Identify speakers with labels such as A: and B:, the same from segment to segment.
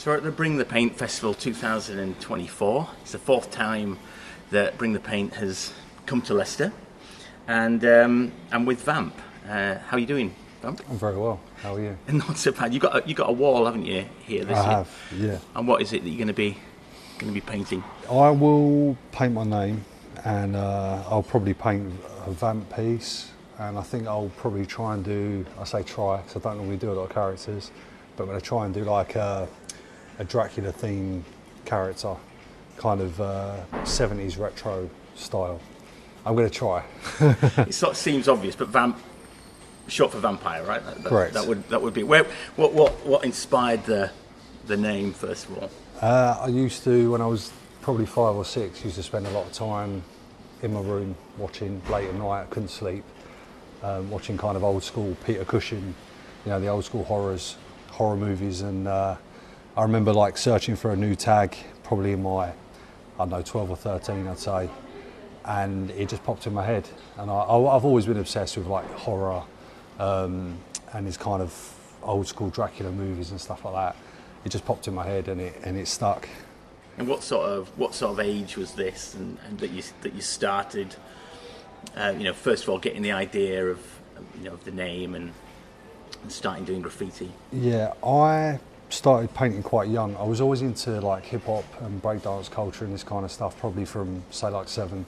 A: So we're at the Bring the Paint Festival 2024. It's the fourth time that Bring the Paint has come to Leicester, and I'm with Vamp. How are you doing, Vamp?
B: I'm very well. How are you?
A: Not so bad. You got a wall, haven't you, here this year?
B: I have, yeah.
A: And what is it that you're going to be painting?
B: I will paint my name, and I'll probably paint a Vamp piece, and I think I'll probably try and do. I say try because I don't normally do a lot of characters, but I'm going to try and do like a Dracula themed character, kind of 70s retro style. I'm going to try.
A: It sort of seems obvious, but Vamp, short for vampire, right?
B: Correct.
A: That would be. What inspired the name, first of all?
B: I used to, when I was probably 5 or 6, used to spend a lot of time in my room watching late at night. I couldn't sleep, watching kind of old school Peter Cushing, the old school horror movies, and I remember like searching for a new tag, probably in my, 12 or 13, I'd say, and it just popped in my head. And I've always been obsessed with like horror and these kind of old school Dracula movies and stuff like that. It just popped in my head, and it stuck.
A: And what sort of age was this, and that you started? First of all, getting the idea of the name and starting doing graffiti.
B: Yeah, I started painting quite young. I was always into like hip hop and breakdance culture and this kind of stuff, probably from say like 7.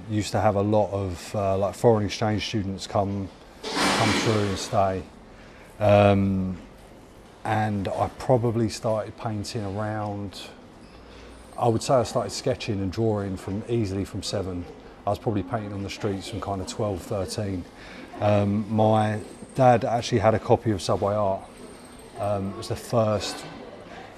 B: Used to have a lot of like foreign exchange students come through and stay. And I probably started painting around, I would say I started sketching and drawing easily from 7. I was probably painting on the streets from kind of 12, 13. My dad actually had a copy of Subway Art. It was the first,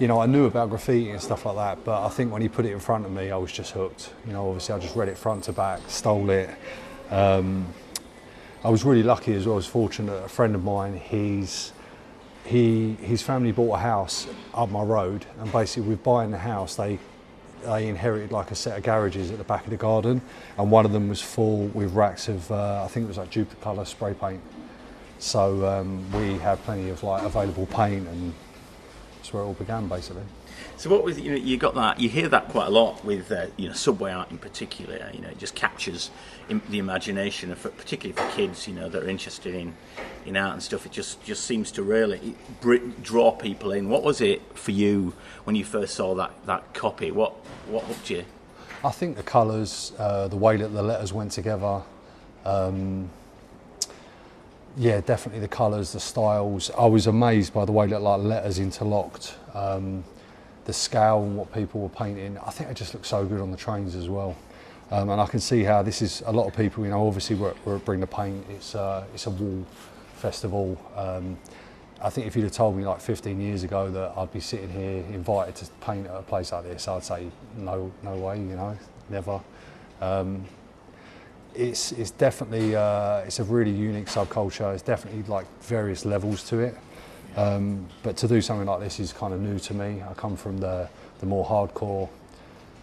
B: I knew about graffiti and stuff like that, but I think when he put it in front of me, I was just hooked. Obviously I just read it front to back, stole it. I was really lucky as well, I was fortunate. A friend of mine, his family bought a house up my road, and basically with buying the house, they inherited like a set of garages at the back of the garden, and one of them was full with racks of, I think it was like Duplicolour spray paint. So we had plenty of like available paint, and that's where it all began basically.
A: So what was you got that, you hear that quite a lot with Subway Art in particular. It just captures the imagination, particularly for kids that are interested in art and stuff. It just seems to really draw people in. What was it for you when you first saw that copy? What hooked you?
B: I think the colours, the way that the letters went together. Yeah, definitely the colours, the styles. I was amazed by the way that like letters interlocked, the scale and what people were painting. I think it just looked so good on the trains as well. And I can see how this is, a lot of people, obviously we're at Bring the Paint, it's a wall festival. I think if you'd have told me like 15 years ago that I'd be sitting here invited to paint at a place like this, I'd say no way, never. It's definitely, it's a really unique subculture. It's definitely like various levels to it. But to do something like this is kind of new to me. I come from the more hardcore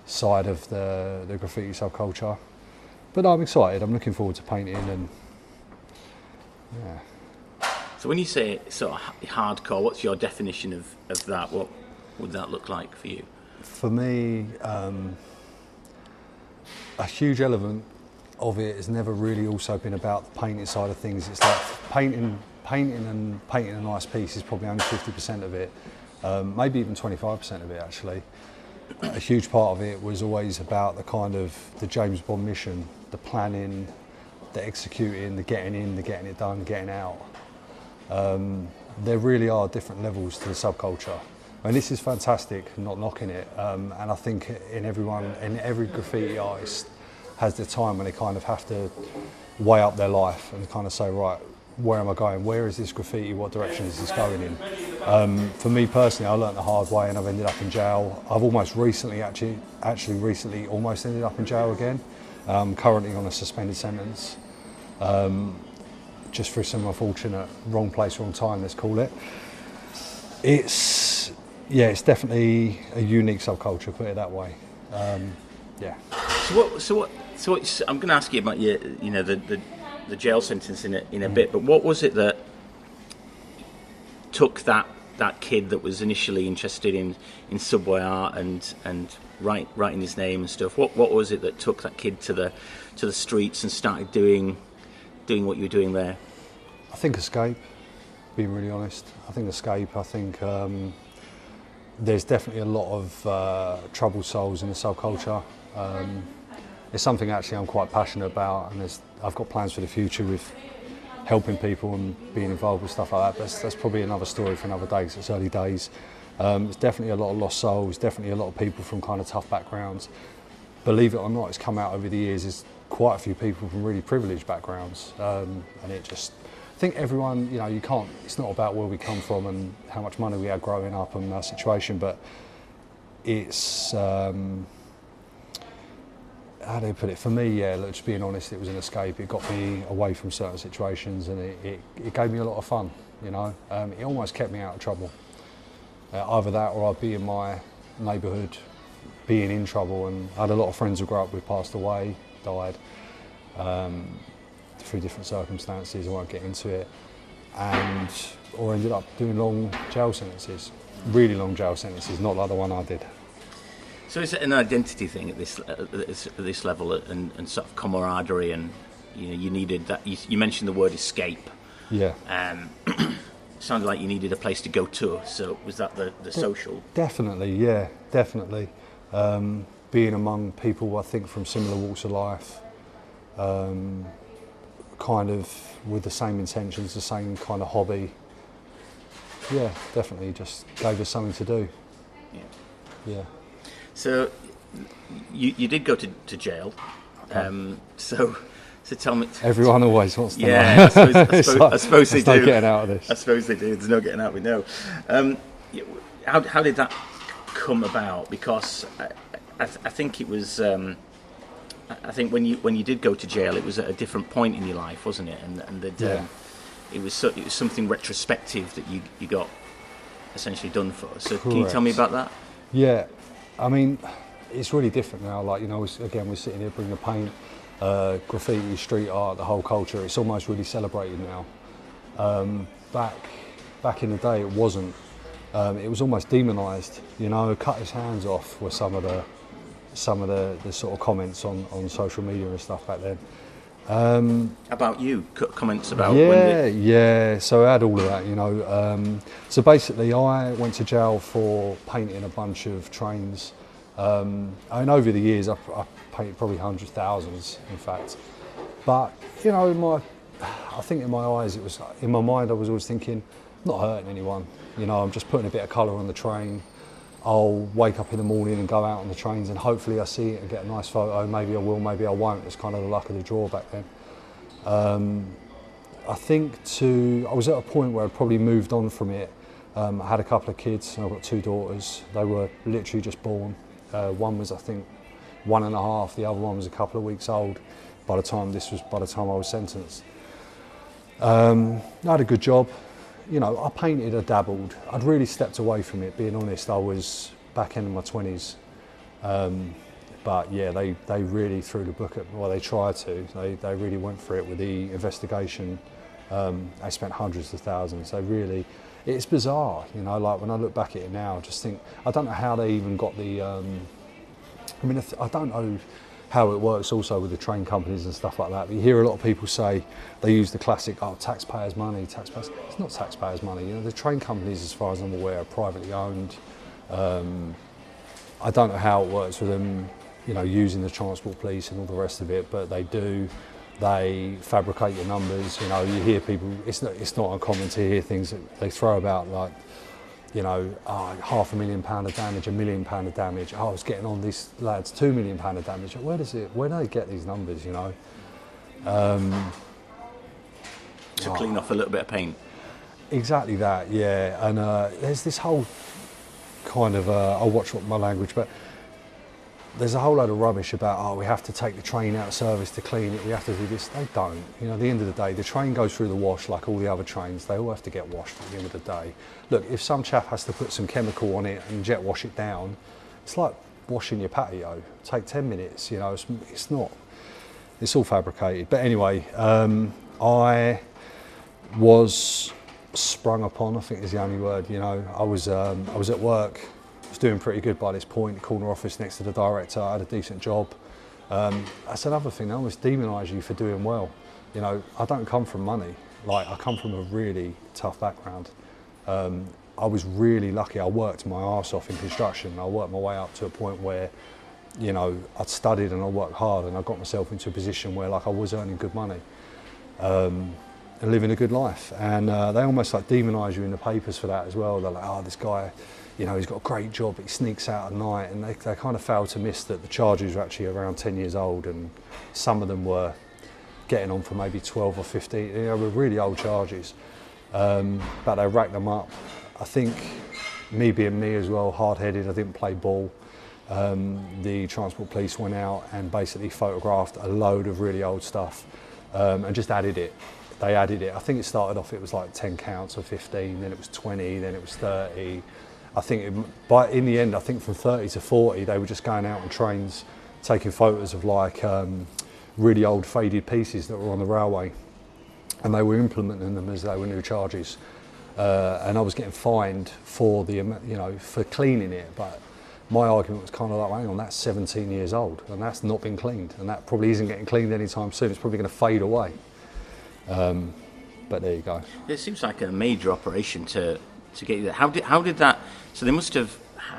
B: side of the graffiti subculture. But I'm excited. I'm looking forward to painting, and yeah.
A: So when you say sort of hardcore, what's your definition of that? What would that look like for you?
B: For me, a huge element of it has never really also been about the painting side of things. It's like painting a nice piece is probably only 50% of it, maybe even 25% of it actually. A huge part of it was always about the James Bond mission, the planning, the executing, the getting in, the getting it done, getting out. There really are different levels to the subculture. And this is fantastic, I'm not knocking it. And I think every graffiti artist has the time when they kind of have to weigh up their life and kind of say, right, where am I going? Where is this graffiti? What direction is this going in? For me personally, I learnt the hard way, and I've ended up in jail. I've almost recently, recently almost ended up in jail again. Currently on a suspended sentence, just for some unfortunate wrong place, wrong time, let's call it. It's definitely a unique subculture, put it that way. Yeah.
A: So I'm going to ask you about the jail sentence in a bit. But what was it that took that that kid that was initially interested in subway art and writing his name and stuff. What was it that took that kid to the streets and started doing what you were doing there?
B: I think escape, being really honest. I think escape. I think there's definitely a lot of troubled souls in the subculture. It's something actually I'm quite passionate about, and I've got plans for the future with helping people and being involved with stuff like that. But that's probably another story for another day, 'cause it's early days. There's definitely a lot of lost souls, definitely a lot of people from kind of tough backgrounds. Believe it or not, it's come out over the years, there's quite a few people from really privileged backgrounds. And it just, I think everyone, you can't, it's not about where we come from and how much money we had growing up and our situation, but it's, how do I put it? For me, look, just being honest, it was an escape. It got me away from certain situations, and it gave me a lot of fun, It almost kept me out of trouble. Either that or I'd be in my neighbourhood being in trouble, and I had a lot of friends who grew up with passed away, died, through different circumstances. I won't get into it, or ended up doing long jail sentences, really long jail sentences, not like the one I did.
A: So is it an identity thing at this level, and sort of camaraderie, and you needed that? You mentioned the word escape.
B: Yeah.
A: Sounded like you needed a place to go to. So was that the social?
B: Definitely, yeah, definitely. Being among people, I think, from similar walks of life, kind of with the same intentions, the same kind of hobby. Yeah, definitely, just gave us something to do. Yeah.
A: So you did go to jail. So tell me.
B: Everyone always wants to know.
A: Yeah, I suppose they do.
B: There's no getting out of this.
A: I suppose they do. There's no getting out. We know. How did that come about? Because I think it was. I think when you did go to jail, it was at a different point in your life, wasn't it? And it was something retrospective that you got essentially done for. So
B: Correct.
A: Can you tell me about that?
B: Yeah, I mean, it's really different now. Like, again, we're sitting here bringing the paint, graffiti, street art, the whole culture. It's almost really celebrated now. Back in the day, it wasn't. It was almost demonised. Cut his hands off were some of the sort of comments on social media and stuff back then.
A: About you, comments about
B: yeah. So I had all of that, So basically, I went to jail for painting a bunch of trains. Over the years, I painted probably hundreds, thousands, in fact. But I think in my eyes, it was in my mind. I was always thinking, I'm not hurting anyone. I'm just putting a bit of colour on the train. I'll wake up in the morning and go out on the trains, and hopefully I see it and get a nice photo. Maybe I will, maybe I won't. It's kind of the luck of the draw back then. I think I was at a point where I'd probably moved on from it. I had a couple of kids, and I've got 2 daughters. They were literally just born. One was, I think, 1.5. The other one was a couple of weeks old by the time I was sentenced. I had a good job. I painted, I dabbled. I'd really stepped away from it, being honest. I was back in my 20s. But yeah, they really threw the book at, well, they tried to. They really went for it with the investigation. They spent hundreds of thousands. It's bizarre, like when I look back at it now, I just think, I don't know how they even got the, I don't know how it works also with the train companies and stuff like that. But you hear a lot of people say they use the classic, taxpayers' money, taxpayers. It's not taxpayers' money. The train companies, as far as I'm aware, are privately owned. I don't know how it works with them, using the transport police and all the rest of it, but they do. They fabricate your numbers. You hear people. It's not uncommon to hear things that they throw about, like, £500,000 of damage, £1 million of damage. I was getting on these lads, £2 million of damage. Where do they get these numbers,
A: To clean off a little bit of paint.
B: Exactly that, yeah. And there's this whole kind of, I'll watch my language, but there's a whole load of rubbish about, we have to take the train out of service to clean it, we have to do this. They don't. At the end of the day, the train goes through the wash like all the other trains. They all have to get washed at the end of the day. Look, if some chap has to put some chemical on it and jet wash it down, it's like washing your patio. Take 10 minutes, it's not. It's all fabricated. But anyway, I was sprung upon, I think is the only word. You know, I was at work, I was doing pretty good by this point, the corner office next to the director, I had a decent job. That's another thing, they always demonise you for doing well. You know, I don't come from money, like I come from a really tough background. I was really lucky, I worked my arse off in construction, I worked my way up to a point where, you know, I'd studied and I worked hard and I got myself into a position where like I was earning good money. And living a good life, and they almost like demonise you in the papers for that as well. They're like, oh, this guy, you know, he's got a great job, but he sneaks out at night, and they kind of fail to miss that the charges were actually around 10 years old, and some of them were getting on for maybe 12 or 15, you know, were really old charges, but they racked them up. I think me being me as well, hard-headed, I didn't play ball. The transport police went out and basically photographed a load of really old stuff and just added it. They added it. I think it started off, it was like 10 counts or 15, then it was 20, then it was 30. I think, in the end, I think from 30 to 40, they were just going out on trains, taking photos of like really old faded pieces that were on the railway. And they were implementing them as they were new charges. And I was getting fined for for cleaning it. But my argument was kind of like, hang on, that's 17 years old and that's not been cleaned. And that probably isn't getting cleaned anytime soon. It's probably going to fade away. But there you go.
A: It seems like a major operation to get you there. How did that? So they must have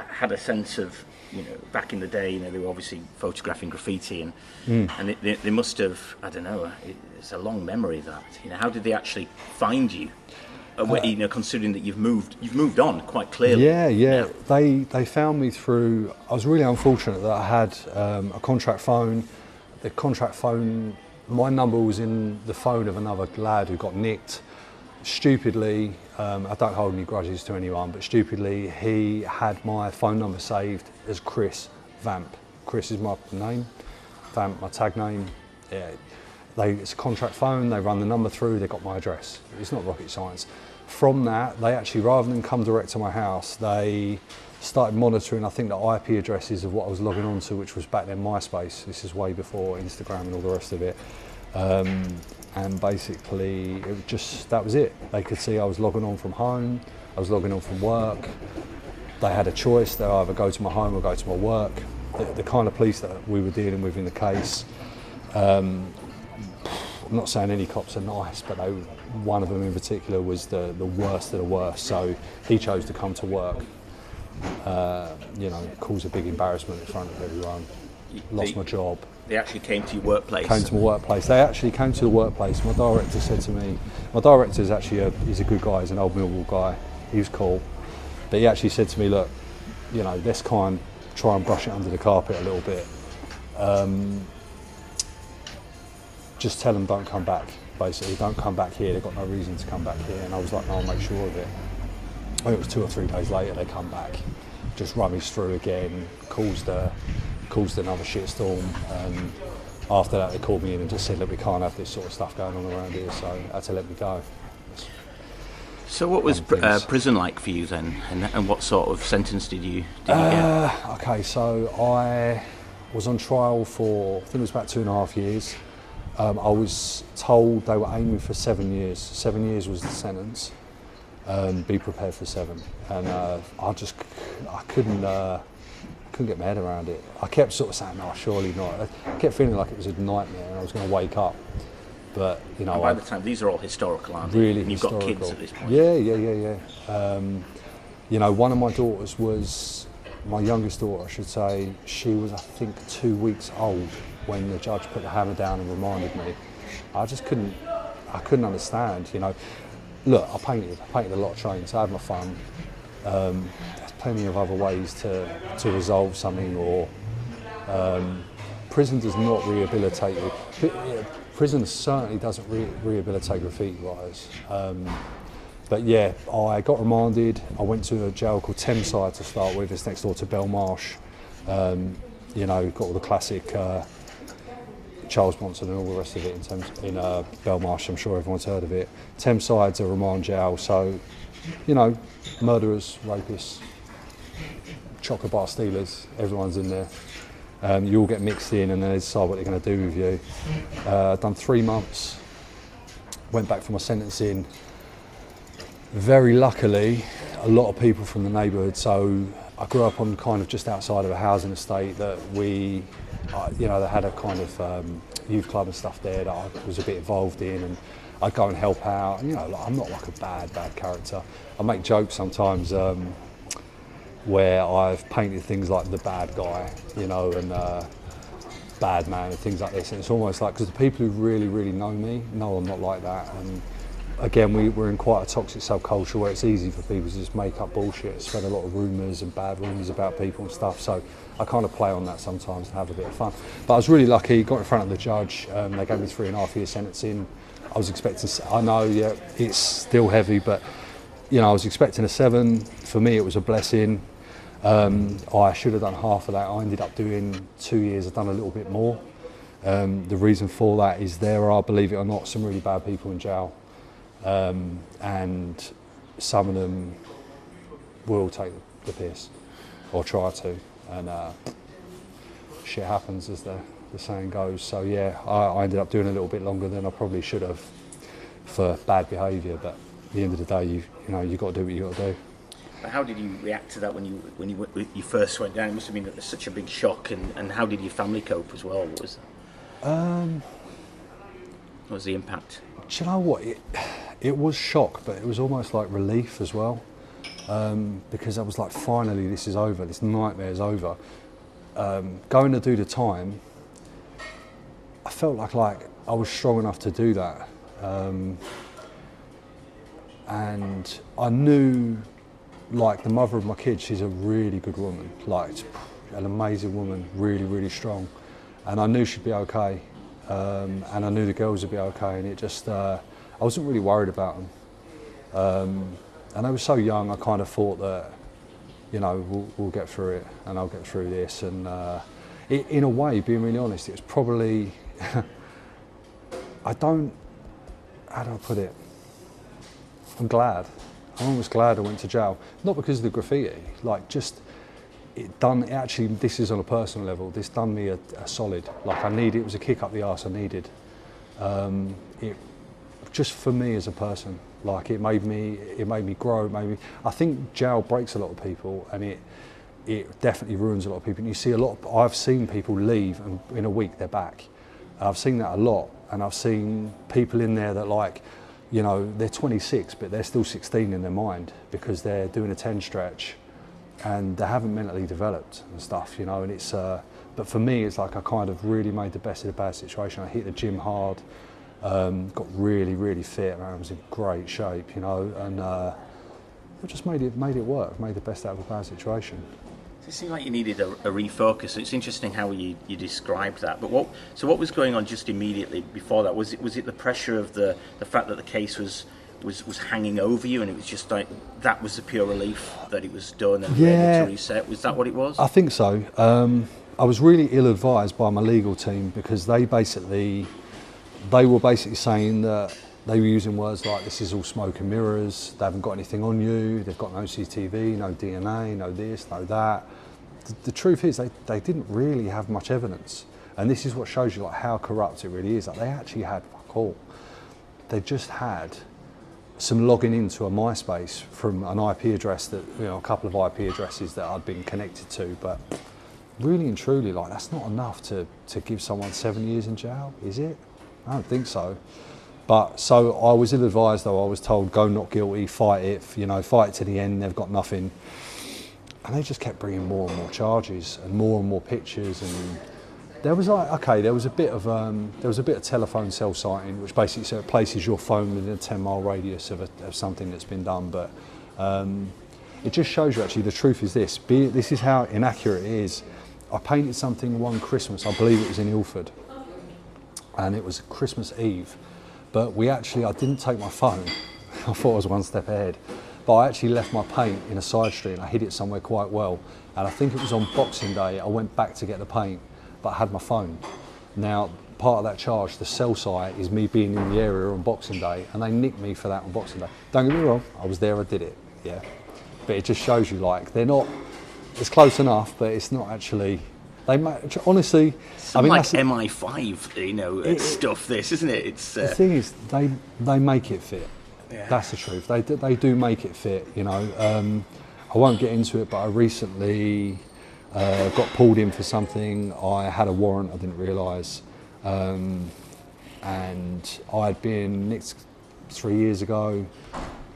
A: had a sense of, you know, back in the day, you know, they were obviously photographing graffiti, and they must have, I don't know, it's a long memory that, you know, how did they actually find you? You know, considering that you've moved on quite clearly.
B: Yeah. They found me through. I was really unfortunate that I had a contract phone. The contract phone. My number was in the phone of another lad who got nicked. Stupidly, I don't hold any grudges to anyone, but stupidly he had my phone number saved as Chris Vamp. Chris is my name, Vamp my tag name. Yeah, it's a contract phone, they run the number through, they got my address. It's not rocket science. From that, they actually, rather than come direct to my house, they started monitoring, I think, the IP addresses of what I was logging on to, which was back then MySpace. This is way before Instagram and all the rest of it. And basically, it was just, that was it. They could see I was logging on from home, I was logging on from work. They had a choice, they'd either go to my home or go to my work. The kind of police that we were dealing with in the case, I'm not saying any cops are nice, but one of them in particular was the worst of the worst. So he chose to come to work. You know, cause a big embarrassment in front of everyone. Lost my job.
A: They actually came to your workplace?
B: Came to my workplace. They actually came to the workplace. My director said to me, my director is actually he's a good guy, he's an old Millwall guy, he was cool. But he actually said to me, look, you know, let's try and brush it under the carpet a little bit. Just tell them don't come back, basically. Don't come back here, they've got no reason to come back here. And I was like, no, I'll make sure of it. I think it was 2 or 3 days later they come back, just rummaged through again, caused another shitstorm. After that they called me in and just said, look, we can't have this sort of stuff going on around here, so I had to let me go.
A: So what was prison like for you then, and what sort of sentence did you get?
B: Okay, so I was on trial for, I think it was about 2.5 years. I was told they were aiming for 7 years. 7 years was the sentence. Be prepared for 7. And I couldn't get my head around it. I kept sort of saying, no, surely not. I kept feeling like it was a nightmare and I was going to wake up. But, you know...
A: And by the time, these are all historical, aren't they?
B: Really
A: and you've
B: historical.
A: got kids at this point.
B: Yeah. You know, one of my daughters was, my youngest daughter, I should say, she was, I think, 2 weeks old when the judge put the hammer down and reminded me. I couldn't understand, you know. Look, I painted a lot of trains, I had my fun. There's plenty of other ways to resolve something, or prison does not rehabilitate you. Prison certainly doesn't rehabilitate graffiti writers. But yeah, I got remanded. I went to a jail called Thameside to start with. It's next door to Belmarsh. You know, got all the classic Charles Bronson and all the rest of it in Belmarsh. I'm sure everyone's heard of it. Thameside's a remand jail, so you know, murderers, rapists, chocolate bar stealers, everyone's in there. You all get mixed in and then they decide what they're going to do with you. Done 3 months, went back for my sentencing. Very luckily, a lot of people from the neighbourhood, so I grew up on kind of just outside of a housing estate that they had a kind of youth club and stuff there that I was a bit involved in, and I'd go and help out. And, I'm not like a bad character. I make jokes sometimes where I've painted things like the bad guy, and bad man and things like this. And it's almost like, because the people who really, really know me know I'm not like that. And again, we're in quite a toxic subculture where it's easy for people to just make up bullshit, spread a lot of rumours and bad rumours about people and stuff. So I kind of play on that sometimes and have a bit of fun. But I was really lucky, got in front of the judge. They gave me 3.5 years sentencing. I was expecting, I know, yeah, it's still heavy, but I was expecting a 7. For me, it was a blessing. I should have done half of that. I ended up doing 2 years. I've done a little bit more. The reason for that is there are, believe it or not, some really bad people in jail. And some of them will take the piss or try to, and shit happens, as the saying goes. So yeah, I ended up doing a little bit longer than I probably should have for bad behaviour, but at the end of the day, you got to do what you got to do.
A: But how did you react to that when you first went down? It must have been such a big shock, and how did your family cope as well? What was the impact?
B: Do you know what? It was shock, but it was almost like relief as well, because I was like, finally, this is over. This nightmare's over. Going to do the time, I felt like I was strong enough to do that, and I knew, like, the mother of my kids, she's a really good woman, like an amazing woman, really, really strong, and I knew she'd be okay. And I knew the girls would be okay, and it just, I wasn't really worried about them. And I was so young, I kind of thought that, we'll get through it, and I'll get through this. And in a way, being really honest, it was probably, how do I put it? I'm glad. I'm almost glad I went to jail. Not because of the graffiti, actually, this is on a personal level, this done me a solid. Like, it was a kick up the arse I needed. It just for me as a person, like, it made me grow, I think jail breaks a lot of people, and it definitely ruins a lot of people. And you see I've seen people leave and in a week they're back. I've seen that a lot, and I've seen people in there that, they're 26 but they're still 16 in their mind because they're doing a 10 stretch. And they haven't mentally developed and stuff, and it's, but for me, it's like I kind of really made the best of the bad situation. I hit the gym hard, got really, really fit, and I was in great shape, and I just made it work, made the best out of a bad situation.
A: It seemed like you needed a refocus. It's interesting how you described that. But what was going on just immediately before that? Was it the pressure of the fact that the case was hanging over you, and it was just like that was the pure relief that it was done and ready to reset? Was that what it was?
B: I think so. I was really ill-advised by my legal team because they were basically saying that they were using words like, this is all smoke and mirrors, they haven't got anything on you, they've got no CCTV, no DNA, no this, no that. The truth is they didn't really have much evidence, and this is what shows you how corrupt it really is. They actually had fuck all. They just had some logging into a MySpace from an IP address that, a couple of IP addresses that I'd been connected to, but really and truly, that's not enough to give someone 7 years in jail, is it? I don't think so. But so I was ill-advised, though. I was told, go not guilty, fight it, fight it to the end, they've got nothing. And they just kept bringing more and more charges and more pictures, and there was there was a bit of telephone cell sighting, which basically sort of places your phone within a 10-mile radius of something that's been done. But it just shows you, actually, the truth is this. This is how inaccurate it is. I painted something one Christmas, I believe it was in Ilford, and it was Christmas Eve. But I didn't take my phone. I thought I was one step ahead. But I actually left my paint in a side street, and I hid it somewhere quite well. And I think it was on Boxing Day, I went back to get the paint, but I had my phone. Now, part of that charge, the cell site, is me being in the area on Boxing Day, and they nicked me for that on Boxing Day. Don't get me wrong, I was there, I did it, yeah. But it just shows you, they're not, it's close enough, but it's not actually, honestly,
A: MI5, stuff, this, isn't it? It's
B: the thing is, they make it fit.
A: Yeah.
B: That's the truth. They do make it fit, you know. I won't get into it, but I recently got pulled in for something. I had a warrant I didn't realise, and I'd been nicked 3 years ago.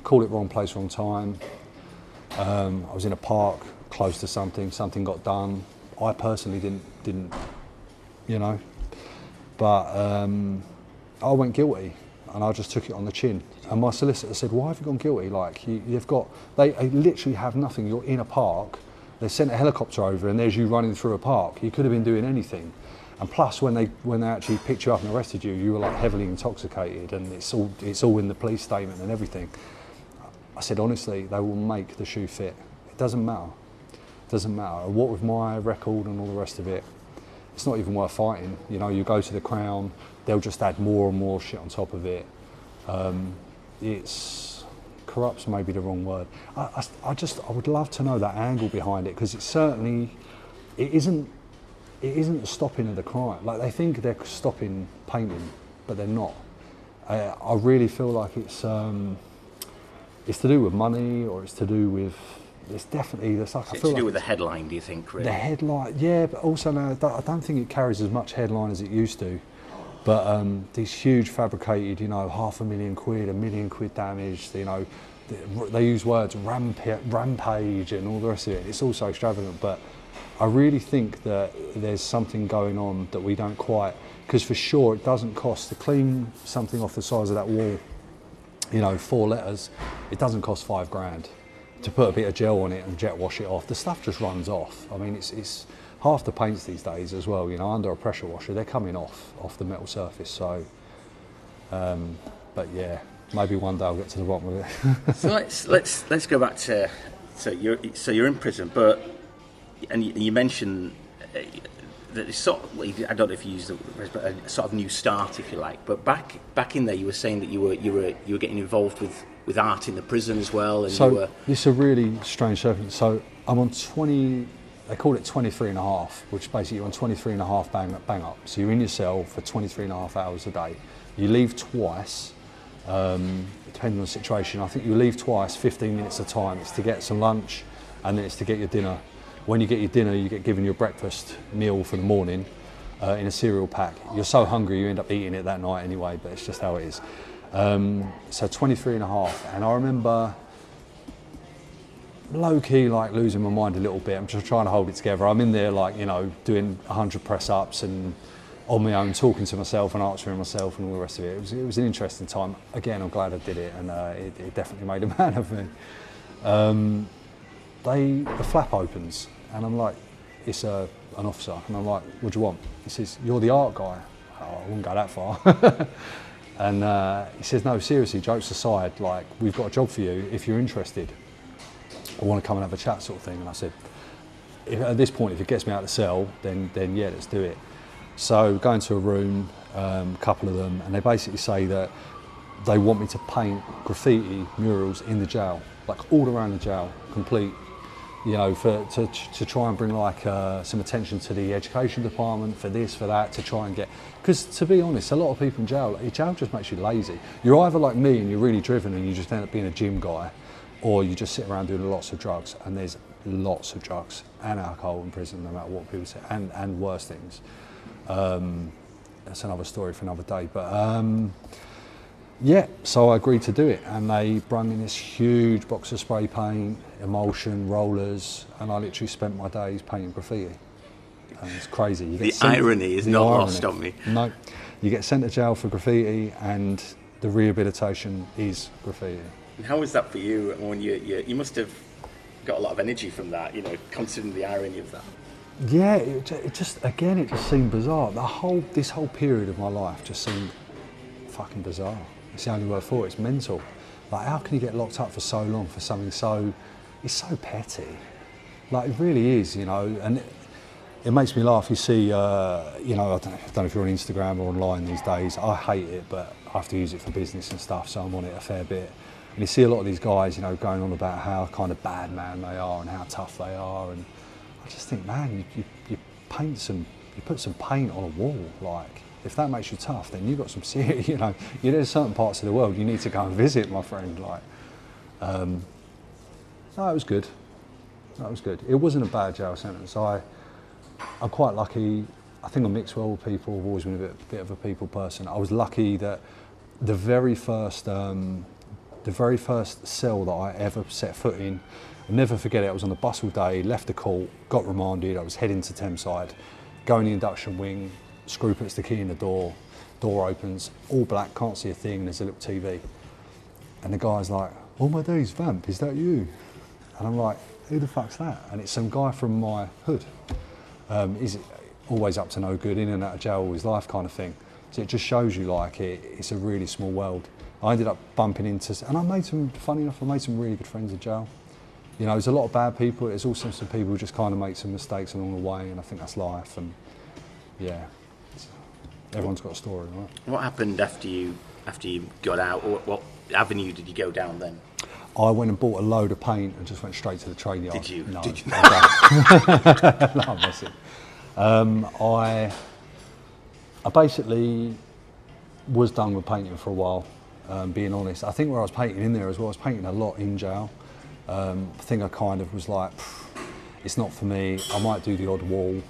B: Called it wrong place, wrong time. I was in a park close to something got done. I personally didn't, you know, but I went guilty and I just took it on the chin. And my solicitor said, why have you gone guilty? Like, they literally have nothing. You're in a park, they sent a helicopter over and there's you running through a park. You could have been doing anything. And plus, when they actually picked you up and arrested you, you were like heavily intoxicated, and it's all in the police statement and everything. I said, honestly, they will make the shoe fit. It doesn't matter. It doesn't matter. What with my record and all the rest of it, it's not even worth fighting. You know, you go to the Crown, they'll just add more and more shit on top of it. It's corrupt's maybe the wrong word. I would love to know that angle behind it, because it isn't a stopping of the crime. Like, they think they're stopping painting, but they're not. I really feel like it's to do with money, or it's to do with. It's definitely. It's like, I feel
A: to do
B: like
A: with the headline, do you think? Really?
B: The headline, yeah, but also now I don't think it carries as much headline as it used to. But these huge fabricated, you know, £500,000, £1 million damaged, you know, they use words rampage and all the rest of it. It's all so extravagant, but I really think that there's something going on that we don't quite, because for sure it doesn't cost to clean something off the size of that wall, you know, 4 letters, it doesn't cost £5,000 to put a bit of gel on it and jet wash it off. The stuff just runs off. I mean, it's half the paints these days as well, you know, under a pressure washer, they're coming off the metal surface. So, but yeah, maybe one day I'll get to the bottom of it.
A: So let's go back to, so you're in prison, but, and you mentioned that it's sort of, I don't know if you used the word, but a sort of new start, if you like. But back in there, you were saying that you were getting involved with art in the prison as well. And
B: so this is a really strange circumstance. So I'm on 20. They call it 23 and a half, which basically you're on 23 and a half bang up. So you're in your cell for 23 and a half hours a day. You leave twice, depending on the situation. I think you leave twice, 15 minutes at a time. It's to get some lunch, and then it's to get your dinner. When you get your dinner, you get given your breakfast meal for the morning in a cereal pack. You're so hungry, you end up eating it that night anyway, but it's just how it is. So 23 and a half. And I remember low-key, like, losing my mind a little bit. I'm just trying to hold it together. I'm in there, like, you know, doing 100 press-ups and on my own, talking to myself and answering myself and all the rest of it. It was an interesting time. Again, I'm glad I did it, and it definitely made a man of me. The flap opens, and I'm like, it's an officer, and I'm like, what do you want? He says, you're the art guy. Oh, I wouldn't go that far. And he says, no, seriously, jokes aside, like, we've got a job for you if you're interested. I want to come and have a chat, sort of thing. And I said, at this point, if it gets me out of the cell, then yeah, let's do it. So go into a room, a couple of them, and they basically say that they want me to paint graffiti murals in the jail, like all around the jail, complete, you know, to try and bring like some attention to the education department, for this, for that, to try and get, because to be honest, a lot of people in jail just makes you lazy. You're either like me and you're really driven and you just end up being a gym guy, or you just sit around doing lots of drugs, and there's lots of drugs and alcohol in prison, no matter what people say, and worse things. That's another story for another day. But yeah, so I agreed to do it, and they brought in this huge box of spray paint, emulsion, rollers, and I literally spent my days painting graffiti. And it's crazy.
A: The irony is not lost on me.
B: No, you get sent to jail for graffiti, and the rehabilitation is graffiti.
A: And how was that for you? When you must have got a lot of energy from that, you know, considering the irony of that.
B: Yeah, it just seemed bizarre. This whole period of my life just seemed fucking bizarre. It's the only word for it. It's mental. Like, how can you get locked up for so long for something it's so petty? Like, it really is, you know. And it makes me laugh. You see, you know, I don't know if you're on Instagram or online these days. I hate it, but I have to use it for business and stuff, so I'm on it a fair bit. And you see a lot of these guys, you know, going on about how kind of bad man they are and how tough they are, and I just think, man, you put some paint on a wall, like, if that makes you tough, then you've got some serious, there's certain parts of the world you need to go and visit, my friend. No, it was good. That was good. It wasn't a bad jail sentence. I'm quite lucky. I think I mix well with people. I've always been a bit of a people person. I was lucky that the very first cell that I ever set foot in, I'll never forget it. I was on the bus all day, left the court, got remanded. I was heading to Thameside, go in the induction wing, screw puts the key in the door opens, all black, can't see a thing, there's a little TV. And the guy's like, "Oh my days, Vamp, is that you?" And I'm like, "Who the fuck's that?" And it's some guy from my hood. He's always up to no good, in and out of jail all his life kind of thing. So it just shows you it's a really small world. I ended up bumping into, and I made some really good friends in jail. There's a lot of bad people, there's also some people who just kind of make some mistakes along the way, and I think that's life, and yeah, everyone's got a story, right?
A: What happened after you got out? What avenue did you go down then?
B: I went and bought a load of paint and just went straight to the train yard.
A: Did you?
B: No,
A: Did you?
B: no, I'm messing. I basically was done with painting for a while, being honest. I think where I was painting in there as well, I was painting a lot in jail. I think I kind of was like, it's not for me, I might do the odd wall.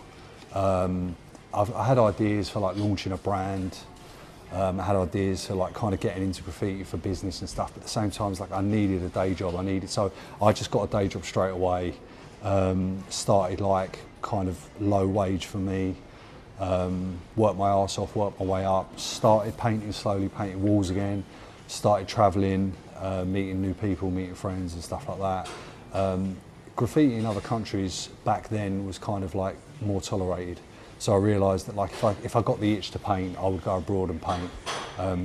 B: I had ideas for launching a brand. I had ideas for kind of getting into graffiti for business and stuff, but at the same time, it's I needed a day job. So I just got a day job straight away. Started kind of low wage for me. Worked my arse off, worked my way up. Started painting slowly, painting walls again. Started travelling, meeting new people, meeting friends and stuff like that. Graffiti in other countries back then was kind of more tolerated. So I realised that if I got the itch to paint, I would go abroad and paint.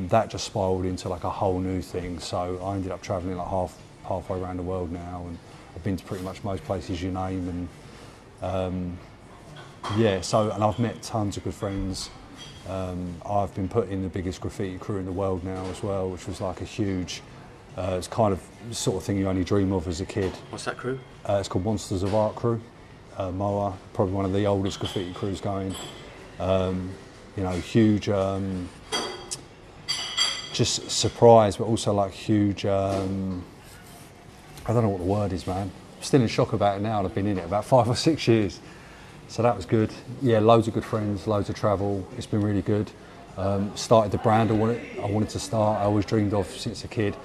B: That just spiralled into a whole new thing. So I ended up travelling halfway around the world now, and I've been to pretty much most places you name. And and I've met tons of good friends. I've been put in the biggest graffiti crew in the world now as well, which was a huge. It's kind of the sort of thing you only dream of as a kid.
A: What's that crew?
B: It's called Monsters of Art Crew. Moa, probably one of the oldest graffiti crews going. Huge, just surprise, but also huge, I don't know what the word is, man. I'm still in shock about it now, and I've been in it about 5 or 6 years. So that was good. Yeah, loads of good friends, loads of travel. It's been really good. Started the brand I wanted to start. I always dreamed of since a kid.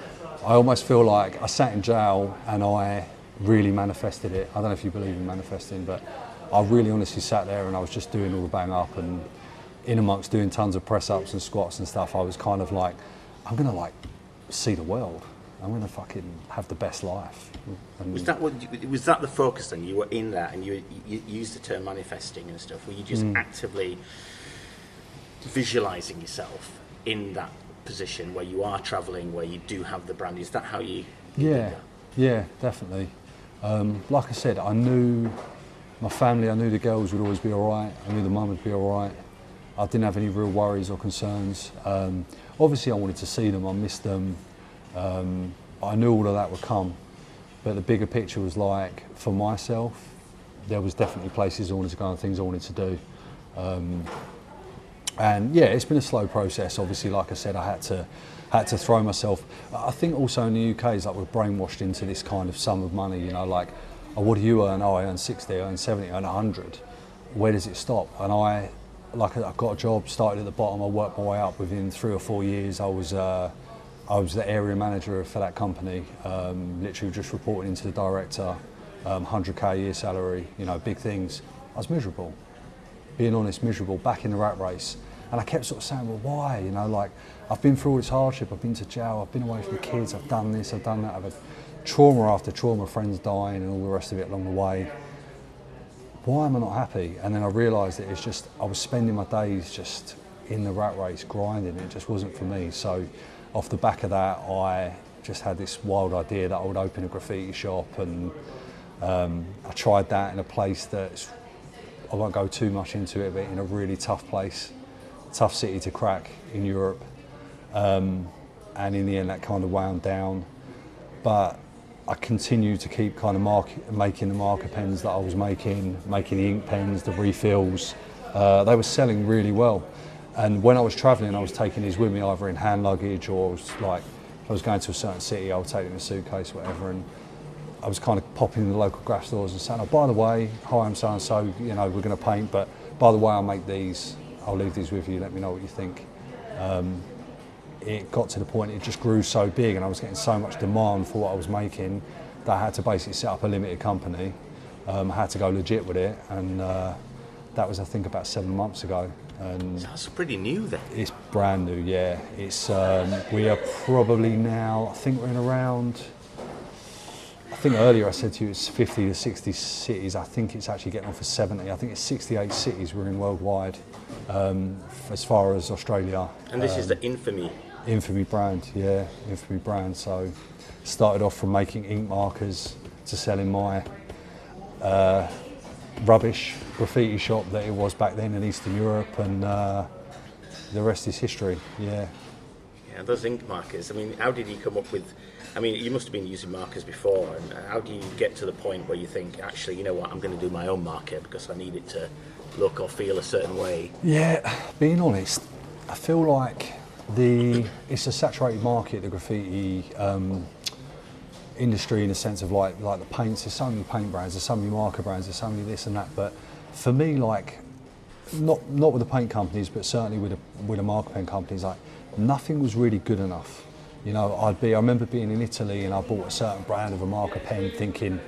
B: I almost feel like I sat in jail and I really manifested it. I don't know if you believe in manifesting, but I really honestly sat there and I was just doing all the bang up, and in amongst doing tons of press ups and squats and stuff, I was kind of I'm gonna see the world. I'm gonna fucking have the best life. And
A: was that the focus then? You were in that and you used the term manifesting and stuff. Were you just actively visualising yourself in that position where you are travelling, where you do have the brand? Is that how you did that?
B: Yeah, definitely. Like I said, I knew my family, I knew the girls would always be all right. I knew the mum would be all right. I didn't have any real worries or concerns. Obviously, I wanted to see them, I missed them. I knew all of that would come. But the bigger picture was for myself, there was definitely places I wanted to go and things I wanted to do. And yeah, it's been a slow process. Obviously, like I said, I had to throw myself. I think also in the UK, it's we're brainwashed into this kind of sum of money, oh, what do you earn? Oh, I earn 60, I earn 70, I earn 100. Where does it stop? And I got a job, started at the bottom, I worked my way up. Within 3 or 4 years, I was the area manager for that company, literally just reporting into the director, 100k a year salary, big things. I was miserable, being honest, miserable, back in the rat race. And I kept sort of saying, well, why? I've been through all this hardship, I've been to jail, I've been away from the kids, I've done this, I've done that, I've had trauma after trauma, friends dying and all the rest of it along the way. Why am I not happy? And then I realised that it's just, I was spending my days just in the rat race, grinding, it just wasn't for me. So off the back of that, I just had this wild idea that I would open a graffiti shop, and I tried that in a place that's, I won't go too much into it, but in a really tough place, tough city to crack in Europe. And in the end that kind of wound down. But I continued to keep kind of making the marker pens that I was making the ink pens, the refills. They were selling really well. And when I was travelling, I was taking these with me either in hand luggage or if I was going to a certain city, I would take it in a suitcase, whatever. And I was kind of popping in the local graph stores and saying, oh, by the way, hi, I'm so-and-so, you know, we're going to paint, but by the way, I'll make these, I'll leave these with you, let me know what you think. It got to the point, it just grew so big and I was getting so much demand for what I was making that I had to basically set up a limited company. I had to go legit with it, and that was, I think, about 7 months ago. And
A: so that's pretty new then.
B: It's brand new, yeah. It's we are probably now, I think we're in around, I think earlier I said to you it's 50 to 60 cities. I think it's actually getting on for 70. I think it's 68 cities we're in worldwide, as far as Australia.
A: And this is the Infamy?
B: Infamy brand, yeah, Infamy brand. So started off from making ink markers to selling my rubbish graffiti shop that it was back then in Eastern Europe, and the rest is history, yeah.
A: Yeah, those ink markers, I mean, how did you come up with, I mean, you must have been using markers before, and how do you get to the point where you think, actually, you know what, I'm going to do my own marker because I need it to look or feel a certain way? Yeah,
B: being honest, I feel like it's a saturated market, the graffiti industry, in the sense of like the paints. There's so many paint brands, there's so many marker brands, there's so many this and that. But for me, like, not with the paint companies, but certainly with the marker pen companies, like, nothing was really good enough. You know, I remember being in Italy and I bought a certain brand of a marker pen, thinking,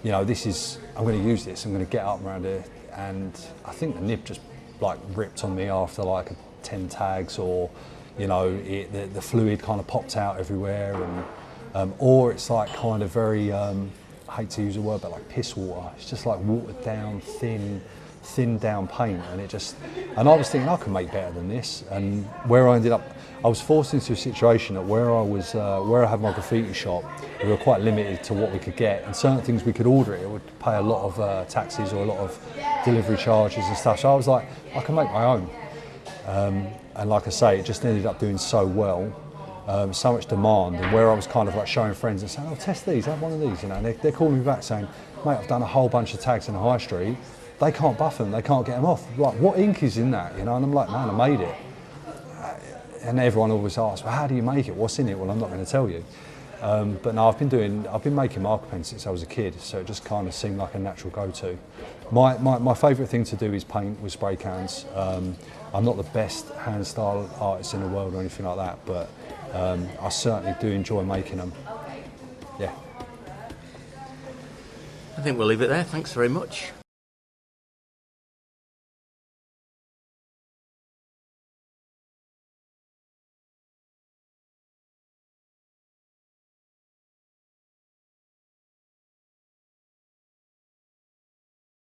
B: you know, I'm going to use this, I'm going to get up around it, and I think the nib just like ripped on me after like 10 tags, or you know, the fluid kind of popped out everywhere, and or it's like kind of very, I hate to use a word, but like piss water. It's just like watered down, thin down paint, and I was thinking I can make better than this. And where I ended up, I was forced into a situation that where I had my graffiti shop, we were quite limited to what we could get, and certain things we could order it would pay a lot of taxes or a lot of delivery charges and stuff. So I was like, I can make my own. And like I say, it just ended up doing so well, so much demand, and where I was kind of like showing friends and saying, oh, test these, have one of these, you know, and they're calling me back saying, mate, I've done a whole bunch of tags in the high street, they can't buff them, they can't get them off. Like, what ink is in that, you know? And I'm like, man, I made it. And everyone always asks, well, how do you make it? What's in it? Well, I'm not going to tell you. But no, I've been making marker pens since I was a kid, so it just kind of seemed like a natural go-to. My favourite thing to do is paint with spray cans. I'm not the best hand style artist in the world or anything like that, but I certainly do enjoy making them. Yeah.
A: I think we'll leave it there. Thanks very much.